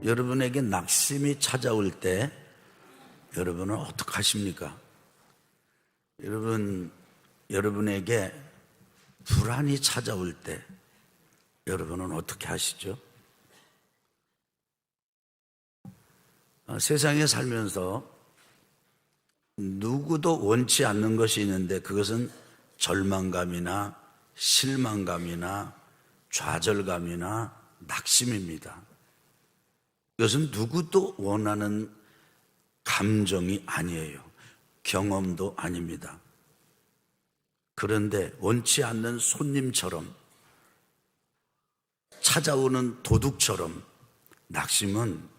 여러분에게 낙심이 찾아올 때 여러분은 어떻게 하십니까? 여러분에게 불안이 찾아올 때 여러분은 어떻게 하시죠? 세상에 살면서 누구도 원치 않는 것이 있는데 그것은 절망감이나 실망감이나 좌절감이나 낙심입니다. 이것은 누구도 원하는 감정이 아니에요. 경험도 아닙니다. 그런데 원치 않는 손님처럼 찾아오는 도둑처럼 낙심은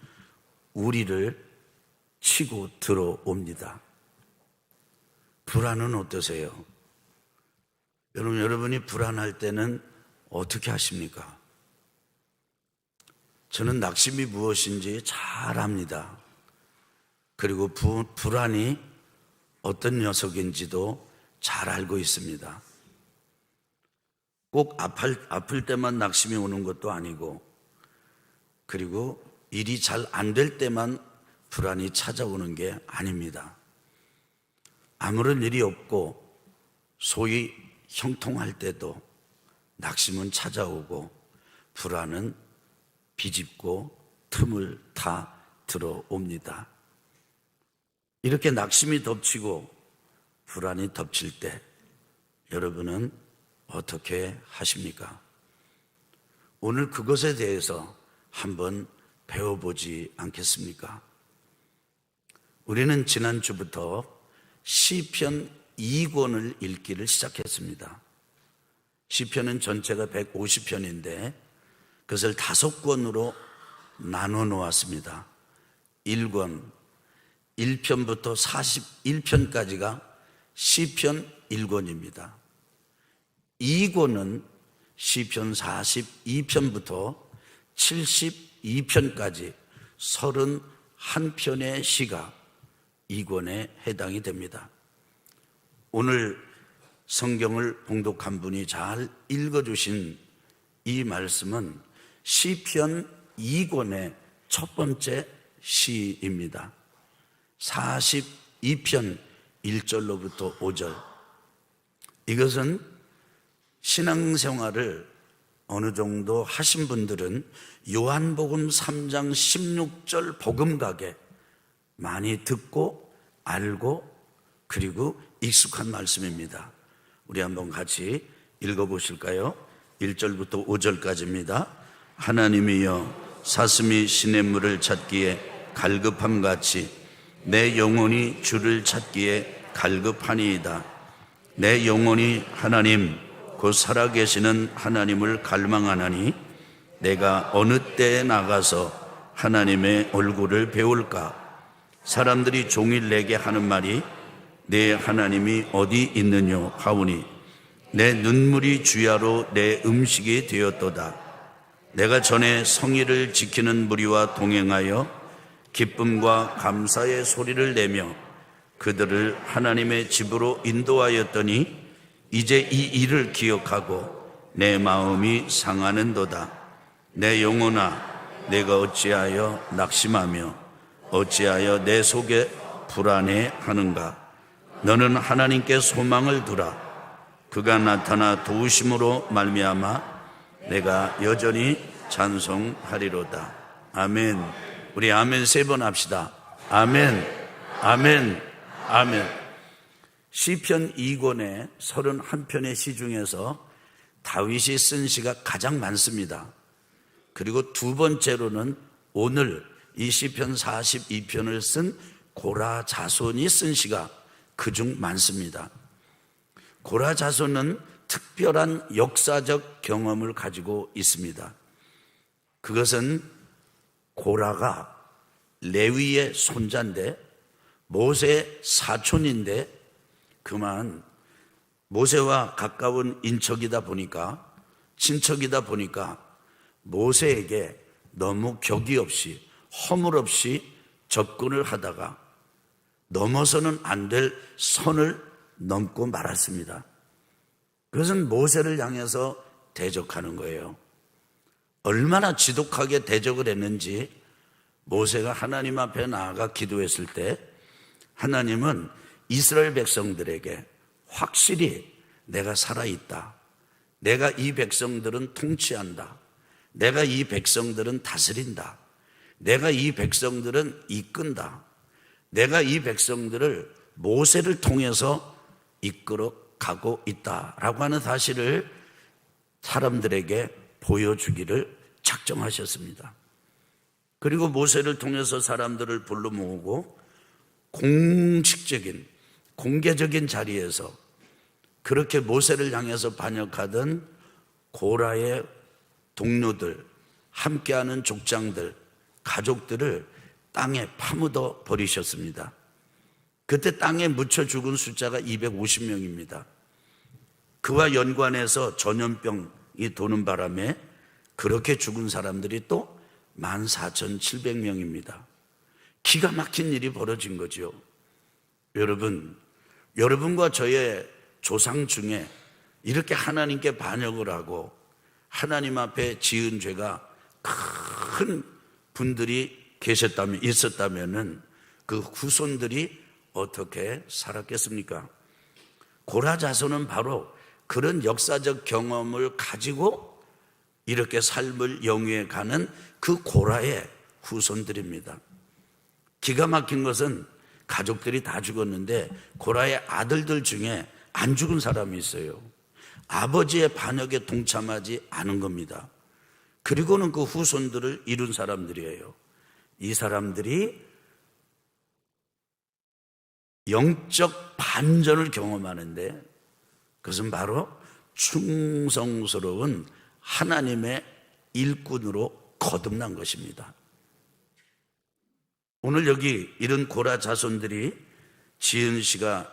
우리를 치고 들어옵니다. 불안은 어떠세요? 여러분이 불안할 때는 어떻게 하십니까? 저는 낙심이 무엇인지 잘 압니다. 그리고 불안이 어떤 녀석인지도 잘 알고 있습니다. 꼭 아플 때만 낙심이 오는 것도 아니고, 그리고 일이 잘 안 될 때만 불안이 찾아오는 게 아닙니다. 아무런 일이 없고 소위 형통할 때도 낙심은 찾아오고 불안은 비집고 틈을 타 들어옵니다. 이렇게 낙심이 덮치고 불안이 덮칠 때 여러분은 어떻게 하십니까? 오늘 그것에 대해서 한번 배워보지 않겠습니까? 우리는 지난주부터 시편 2권을 읽기를 시작했습니다. 시편은 전체가 150편인데 그것을 5권으로 나눠 놓았습니다. 1권, 1편부터 41편까지가 시편 1권입니다. 2권은 시편 42편부터 72편까지 31편의 시가 2권에 해당이 됩니다. 오늘 성경을 봉독한 분이 잘 읽어주신 이 말씀은 시편 2권의 첫 번째 시입니다. 42편 1절로부터 5절. 이것은 신앙생활을 어느 정도 하신 분들은 요한복음 3장 16절 복음가게 많이 듣고 알고 그리고 익숙한 말씀입니다. 우리 한번 같이 읽어보실까요? 1절부터 5절까지입니다. 하나님이여 사슴이 시냇물을 찾기에 갈급함같이 내 영혼이 주를 찾기에 갈급하니이다. 내 영혼이 하나님 곧 살아계시는 하나님을 갈망하나니 내가 어느 때에 나가서 하나님의 얼굴을 배울까? 사람들이 종일 내게 하는 말이 내 하나님이 어디 있느냐 하오니 내 눈물이 주야로 내 음식이 되었도다. 내가 전에 성의를 지키는 무리와 동행하여 기쁨과 감사의 소리를 내며 그들을 하나님의 집으로 인도하였더니 이제 이 일을 기억하고 내 마음이 상하는도다. 내 영혼아 내가 어찌하여 낙심하며 어찌하여 내 속에 불안해하는가? 너는 하나님께 소망을 두라. 그가 나타나 도우심으로 말미암아 내가 여전히 찬송하리로다. 아멘. 우리 아멘 3번 합시다. 아멘, 아멘, 아멘. 시편 2권의 31편의 시 중에서 다윗이 쓴 시가 가장 많습니다. 그리고 두 번째로는 오늘 이 시편 42편을 쓴 고라 자손이 쓴 시가 그중 많습니다. 고라 자손은 특별한 역사적 경험을 가지고 있습니다. 그것은 고라가 레위의 손자인데 모세의 사촌인데 그만 모세와 가까운 인척이다 보니까 친척이다 보니까 모세에게 너무 격이 없이 허물 없이 접근을 하다가 넘어서는 안 될 선을 넘고 말았습니다. 그것은 모세를 향해서 대적하는 거예요. 얼마나 지독하게 대적을 했는지 모세가 하나님 앞에 나아가 기도했을 때 하나님은 이스라엘 백성들에게 확실히 내가 살아있다, 내가 이 백성들은 통치한다, 내가 이 백성들은 다스린다, 내가 이 백성들은 이끈다, 내가 이 백성들을 모세를 통해서 이끌어 가고 있다라고 하는 사실을 사람들에게 보여주기를 작정하셨습니다. 그리고 모세를 통해서 사람들을 불러 모으고 공식적인 공개적인 자리에서 그렇게 모세를 향해서 반역하던 고라의 동료들, 함께하는 족장들, 가족들을 땅에 파묻어 버리셨습니다. 그때 땅에 묻혀 죽은 숫자가 250명입니다. 그와 연관해서 전염병이 도는 바람에 그렇게 죽은 사람들이 또 14,700명입니다. 기가 막힌 일이 벌어진 거죠. 여러분, 여러분과 저의 조상 중에 이렇게 하나님께 반역을 하고 하나님 앞에 지은 죄가 큰 분들이 있었다면은 그 후손들이 어떻게 살았겠습니까? 고라 자손은 바로 그런 역사적 경험을 가지고 이렇게 삶을 영위해 가는 그 고라의 후손들입니다. 기가 막힌 것은 가족들이 다 죽었는데 고라의 아들들 중에 안 죽은 사람이 있어요. 아버지의 반역에 동참하지 않은 겁니다. 그리고는 그 후손들을 이룬 사람들이에요. 이 사람들이 영적 반전을 경험하는데 그것은 바로 충성스러운 하나님의 일꾼으로 거듭난 것입니다. 오늘 여기 이런 고라 자손들이 지은 시가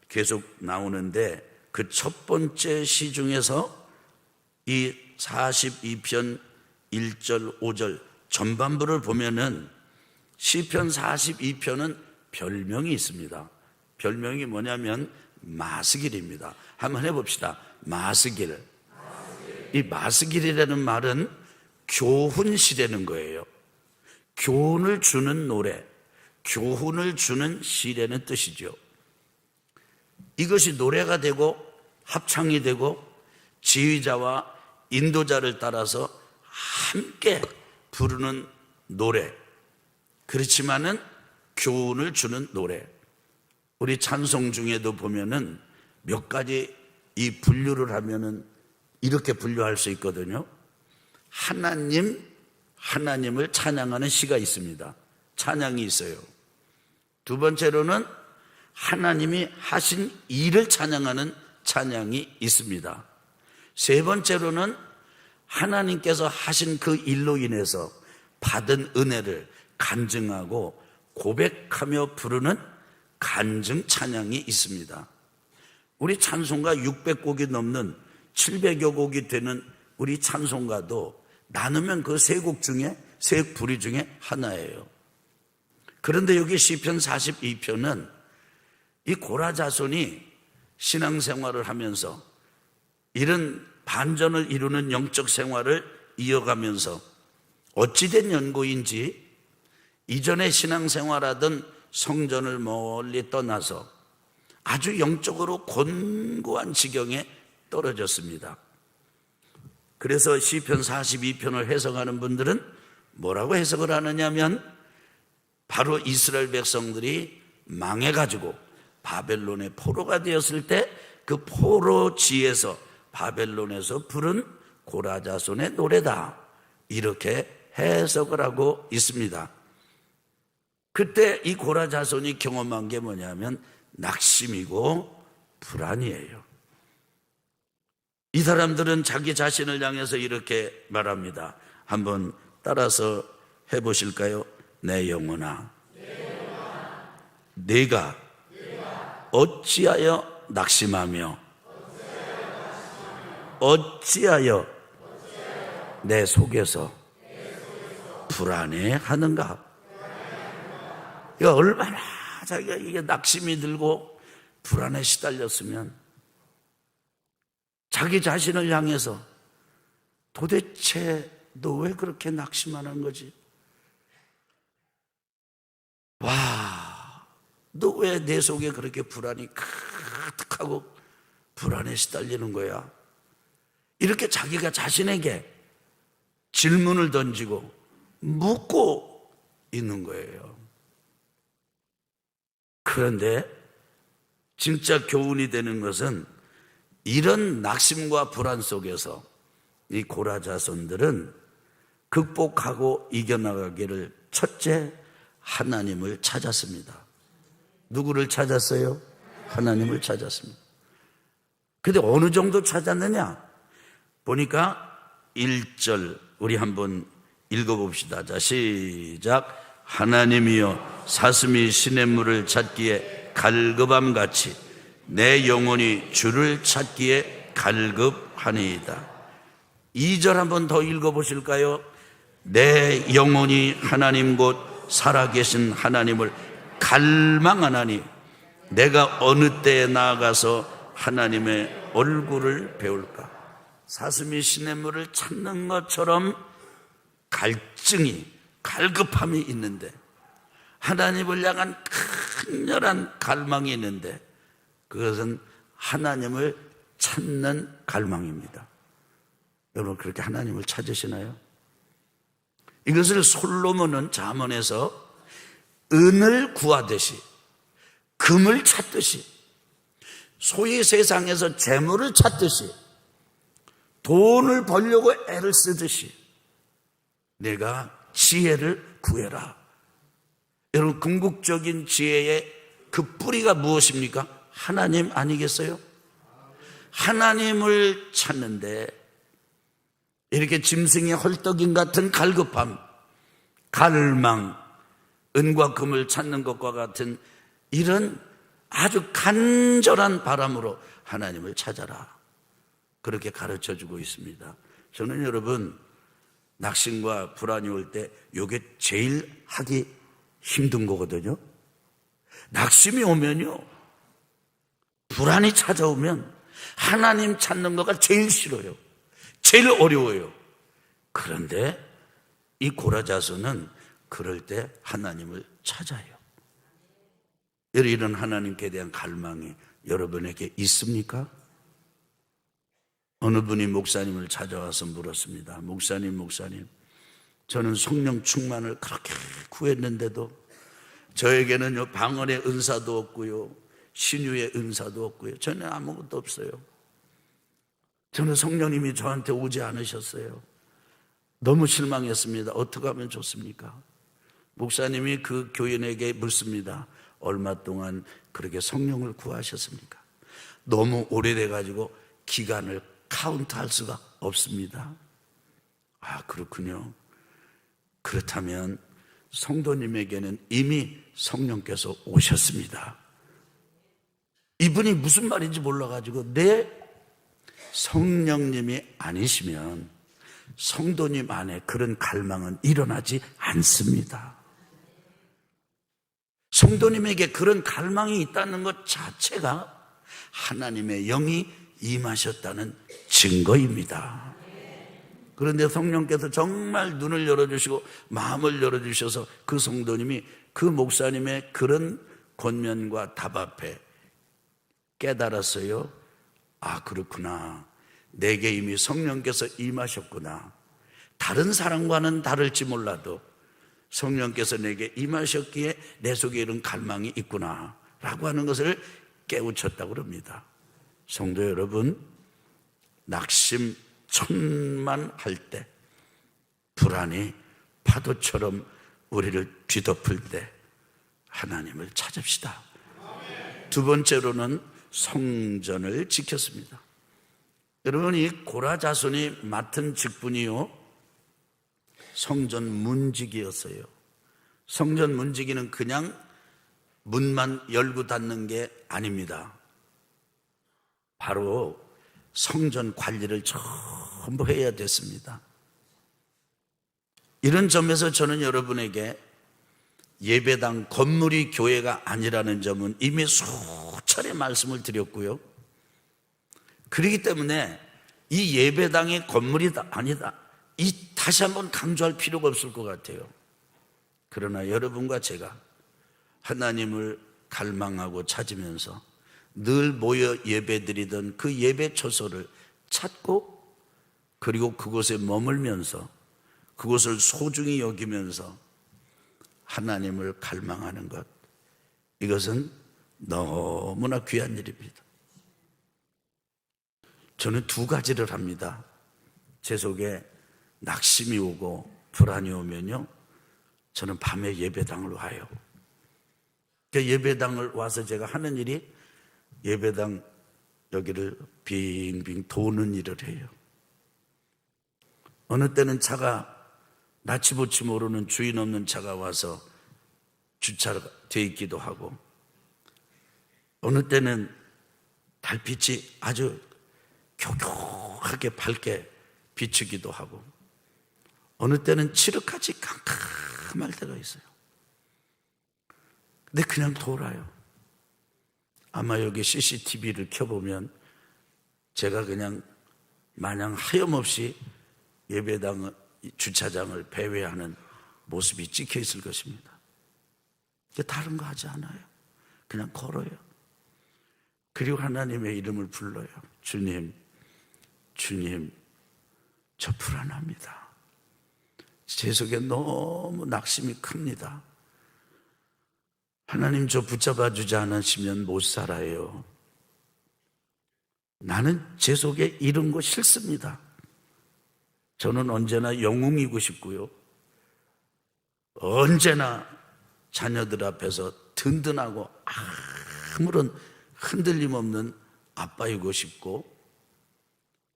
계속 나오는데 그 첫 번째 시 중에서 이 42편 1절 5절 전반부를 보면은 시편 42편은 별명이 있습니다. 별명이 뭐냐면 마스길입니다. 한번 해봅시다. 마스길. 이 마스길이라는 말은 교훈시라는 거예요. 교훈을 주는 노래, 교훈을 주는 시라는 뜻이죠. 이것이 노래가 되고 합창이 되고 지휘자와 인도자를 따라서 함께 부르는 노래, 그렇지만은 교훈을 주는 노래. 우리 찬송 중에도 보면은 몇 가지 이 분류를 하면은 이렇게 분류할 수 있거든요. 하나님을 찬양하는 시가 있습니다. 찬양이 있어요. 두 번째로는 하나님이 하신 일을 찬양하는 찬양이 있습니다. 세 번째로는 하나님께서 하신 그 일로 인해서 받은 은혜를 간증하고 고백하며 부르는 간증 찬양이 있습니다. 우리 찬송가 600곡이 넘는 700여 곡이 되는 우리 찬송가도 나누면 그 세 곡 중에 세 부류 중에 하나예요. 그런데 여기 시편 42편은 이 고라 자손이 신앙생활을 하면서 이런 반전을 이루는 영적 생활을 이어가면서 어찌된 연고인지 이전에 신앙생활하던 성전을 멀리 떠나서 아주 영적으로 곤고한 지경에 떨어졌습니다. 그래서 시편 42편을 해석하는 분들은 뭐라고 해석을 하느냐면 바로 이스라엘 백성들이 망해가지고 바벨론의 포로가 되었을 때 그 포로지에서 바벨론에서 부른 고라 자손의 노래다, 이렇게 해석을 하고 있습니다. 그때 이 고라 자손이 경험한 게 뭐냐면 낙심이고 불안이에요. 이 사람들은 자기 자신을 향해서 이렇게 말합니다. 한번 따라서 해보실까요? 내 영혼아, 네가 어찌하여 낙심하며 어찌하여 내 속에서 불안해하는가? 이거 얼마나 자기가 이게 낙심이 들고 불안에 시달렸으면 자기 자신을 향해서 도대체 너 왜 그렇게 낙심하는 거지? 와, 너 왜 내 속에 그렇게 불안이 가득하고 불안에 시달리는 거야? 이렇게 자기가 자신에게 질문을 던지고 묻고 있는 거예요. 그런데 진짜 교훈이 되는 것은 이런 낙심과 불안 속에서 이 고라 자손들은 극복하고 이겨나가기를 첫째 하나님을 찾았습니다. 누구를 찾았어요? 하나님을 찾았습니다. 근데 어느 정도 찾았느냐? 보니까 1절 우리 한번 읽어봅시다. 자, 시작. 하나님이여 사슴이 시냇물을 찾기에 갈급함같이 내 영혼이 주를 찾기에 갈급하니이다. 2절 한번 더 읽어보실까요? 내 영혼이 하나님 곧 살아계신 하나님을 갈망하나니 내가 어느 때에 나아가서 하나님의 얼굴을 배울까? 사슴이 시냇물을 찾는 것처럼 갈증이, 갈급함이 있는데, 하나님을 향한 강렬한 갈망이 있는데, 그것은 하나님을 찾는 갈망입니다. 여러분 그렇게 하나님을 찾으시나요? 이것을 솔로몬은 잠언에서 은을 구하듯이, 금을 찾듯이, 소위 세상에서 재물을 찾듯이, 돈을 벌려고 애를 쓰듯이 내가 지혜를 구해라. 여러분 궁극적인 지혜의 그 뿌리가 무엇입니까? 하나님 아니겠어요? 하나님을 찾는데 이렇게 짐승의 헐떡임 같은 갈급함, 갈망, 은과 금을 찾는 것과 같은 이런 아주 간절한 바람으로 하나님을 찾아라. 그렇게 가르쳐주고 있습니다. 저는 여러분 낙심과 불안이 올 때 이게 제일 하기 힘든 거거든요. 낙심이 오면요, 불안이 찾아오면 하나님 찾는 거가 제일 싫어요. 제일 어려워요. 그런데 이 고라 자손은 그럴 때 하나님을 찾아요. 이런 하나님께 대한 갈망이 여러분에게 있습니까? 어느 분이 목사님을 찾아와서 물었습니다. 목사님, 저는 성령 충만을 그렇게 구했는데도 저에게는 방언의 은사도 없고요, 신유의 은사도 없고요, 저는 아무것도 없어요. 저는 성령님이 저한테 오지 않으셨어요. 너무 실망했습니다. 어떻게 하면 좋습니까? 목사님이 그 교인에게 묻습니다. 얼마 동안 그렇게 성령을 구하셨습니까? 너무 오래돼가지고 기간을 카운트할 수가 없습니다. 아, 그렇군요. 그렇다면 성도님에게는 이미 성령께서 오셨습니다. 이분이 무슨 말인지 몰라가지고 성령님이 아니시면 성도님 안에 그런 갈망은 일어나지 않습니다. 성도님에게 그런 갈망이 있다는 것 자체가 하나님의 영이 임하셨다는 증거입니다. 그런데 성령께서 정말 눈을 열어주시고 마음을 열어주셔서 그 성도님이 그 목사님의 그런 권면과 답 앞에 깨달았어요. 아, 그렇구나. 내게 이미 성령께서 임하셨구나. 다른 사람과는 다를지 몰라도 성령께서 내게 임하셨기에 내 속에 이런 갈망이 있구나 라고 하는 것을 깨우쳤다고 합니다. 성도 여러분, 낙심 천만할 때, 불안이 파도처럼 우리를 뒤덮을 때 하나님을 찾읍시다. 두 번째로는 성전을 지켰습니다. 여러분, 이 고라 자손이 맡은 직분이요, 성전 문지기였어요. 성전 문지기는 그냥 문만 열고 닫는 게 아닙니다. 바로 성전 관리를 전부 해야 됐습니다. 이런 점에서 저는 여러분에게 예배당 건물이 교회가 아니라는 점은 이미 수차례 말씀을 드렸고요. 그렇기 때문에 이 예배당의 건물이 아니다, 다시 한번 강조할 필요가 없을 것 같아요. 그러나 여러분과 제가 하나님을 갈망하고 찾으면서 늘 모여 예배드리던 그 예배 처소를 찾고, 그리고 그곳에 머물면서 그곳을 소중히 여기면서 하나님을 갈망하는 것, 이것은 너무나 귀한 일입니다. 저는 두 가지를 합니다. 제 속에 낙심이 오고 불안이 오면요, 저는 밤에 예배당을 와요. 예배당을 와서 제가 하는 일이 예배당 여기를 빙빙 도는 일을 해요. 어느 때는 차가 나치보치 모르는 주인 없는 차가 와서 주차돼 있기도 하고, 어느 때는 달빛이 아주 교교하게 밝게 비추기도 하고, 어느 때는 칠흑같이 캄캄할 때가 있어요. 근데 그냥 돌아요. 아마 여기 CCTV를 켜보면 제가 그냥 마냥 하염없이 예배당 주차장을 배회하는 모습이 찍혀 있을 것입니다. 다른 거 하지 않아요. 그냥 걸어요. 그리고 하나님의 이름을 불러요. 주님, 주님, 저 불안합니다. 제 속에 너무 낙심이 큽니다. 하나님, 저 붙잡아 주지 않으시면 못 살아요. 나는 제 속에 이런 거 싫습니다. 저는 언제나 영웅이고 싶고요, 언제나 자녀들 앞에서 든든하고 아무런 흔들림 없는 아빠이고 싶고,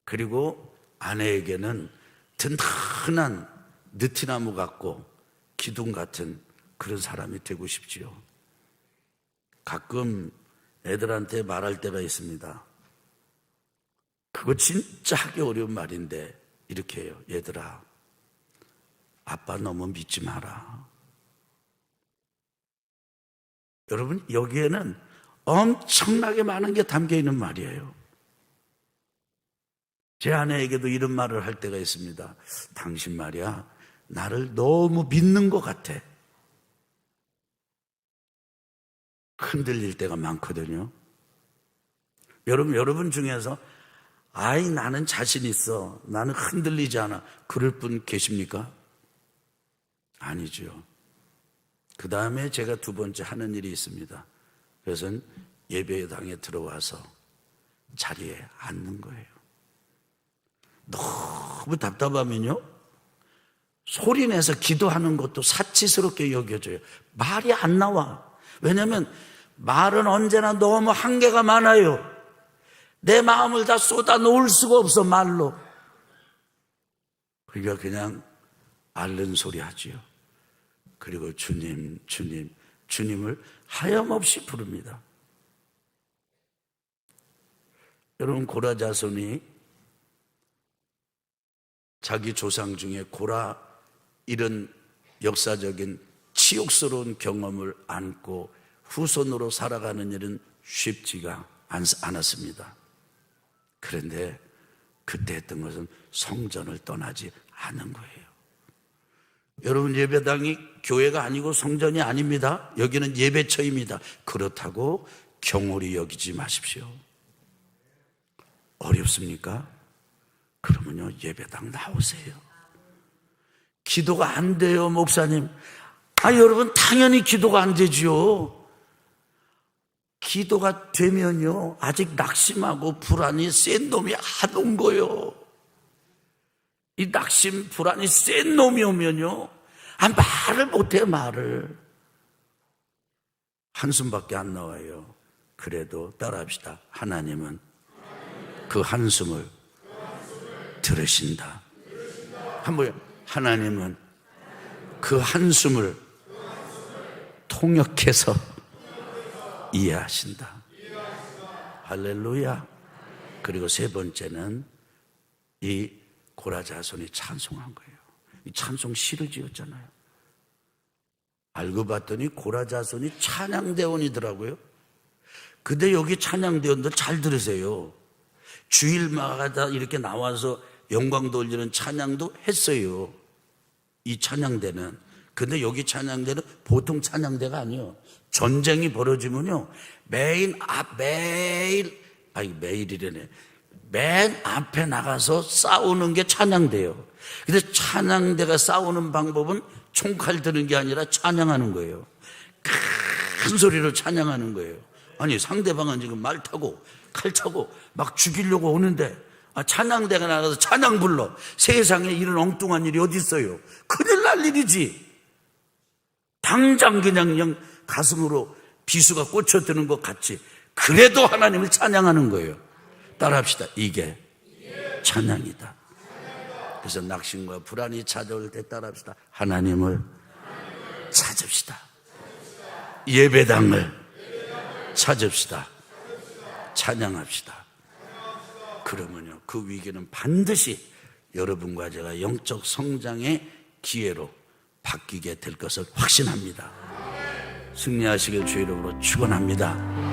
그리고 아내에게는 든든한 느티나무 같고 기둥 같은 그런 사람이 되고 싶지요. 가끔 애들한테 말할 때가 있습니다. 그거 진짜 하기 어려운 말인데 이렇게 해요. 얘들아, 아빠 너무 믿지 마라. 여러분, 여기에는 엄청나게 많은 게 담겨 있는 말이에요. 제 아내에게도 이런 말을 할 때가 있습니다. 당신 말이야, 나를 너무 믿는 것 같아. 흔들릴 때가 많거든요. 여러분 중에서 아이, 나는 자신 있어, 나는 흔들리지 않아, 그럴 분 계십니까? 아니죠. 그 다음에 제가 두 번째 하는 일이 있습니다. 그것은 예배당에 들어와서 자리에 앉는 거예요. 너무 답답하면요, 소리내서 기도하는 것도 사치스럽게 여겨져요. 말이 안 나와. 왜냐하면 말은 언제나 너무 한계가 많아요. 내 마음을 다 쏟아 놓을 수가 없어, 말로. 그러니까 그냥 앓는 소리 하지요. 그리고 주님, 주님, 주님을 하염없이 부릅니다. 여러분, 고라 자손이 자기 조상 중에 고라, 이런 역사적인 치욕스러운 경험을 안고 후손으로 살아가는 일은 쉽지가 않았습니다. 그런데 그때 했던 것은 성전을 떠나지 않은 거예요. 여러분, 예배당이 교회가 아니고 성전이 아닙니다. 여기는 예배처입니다. 그렇다고 경홀히 여기지 마십시오. 어렵습니까? 그러면요, 예배당 나오세요. 기도가 안 돼요, 목사님. 여러분, 당연히 기도가 안 되죠. 기도가 되면요, 아직 낙심하고 불안이 센 놈이 안 온 거요. 이 낙심, 불안이 센 놈이 오면요, 말을 못해요, 말을. 한숨밖에 안 나와요. 그래도 따라합시다. 하나님은 그 한숨을 들으신다. 한번, 하나님은 그 한숨을 통역해서 이해하신다. 할렐루야. 그리고 세 번째는 이 고라 자손이 찬송한 거예요. 이 찬송 시를 지었잖아요. 알고 봤더니 고라 자손이 찬양대원이더라고요. 근데 여기 찬양대원들 잘 들으세요. 주일마다 이렇게 나와서 영광 돌리는 찬양도 했어요. 이 찬양대는. 근데 여기 찬양대는 보통 찬양대가 아니에요. 전쟁이 벌어지면요, 매일이래네. 맨 앞에 나가서 싸우는 게 찬양대예요. 근데 찬양대가 싸우는 방법은 총칼 드는 게 아니라 찬양하는 거예요. 큰 소리로 찬양하는 거예요. 아니, 상대방은 지금 말 타고 칼 차고 막 죽이려고 오는데 찬양대가 나가서 찬양 불러. 세상에 이런 엉뚱한 일이 어디 있어요? 큰일 날 일이지. 당장 그냥 가슴으로 비수가 꽂혀드는 것 같이. 그래도 하나님을 찬양하는 거예요. 따라합시다. 이게 찬양이다. 그래서 낙심과 불안이 찾아올 때 따라합시다. 하나님을 찾읍시다. 예배당을 찾읍시다. 찬양합시다. 그러면요, 그 위기는 반드시 여러분과 제가 영적 성장의 기회로 바뀌게 될 것을 확신합니다. 승리하시길 주의 이름으로 축원합니다.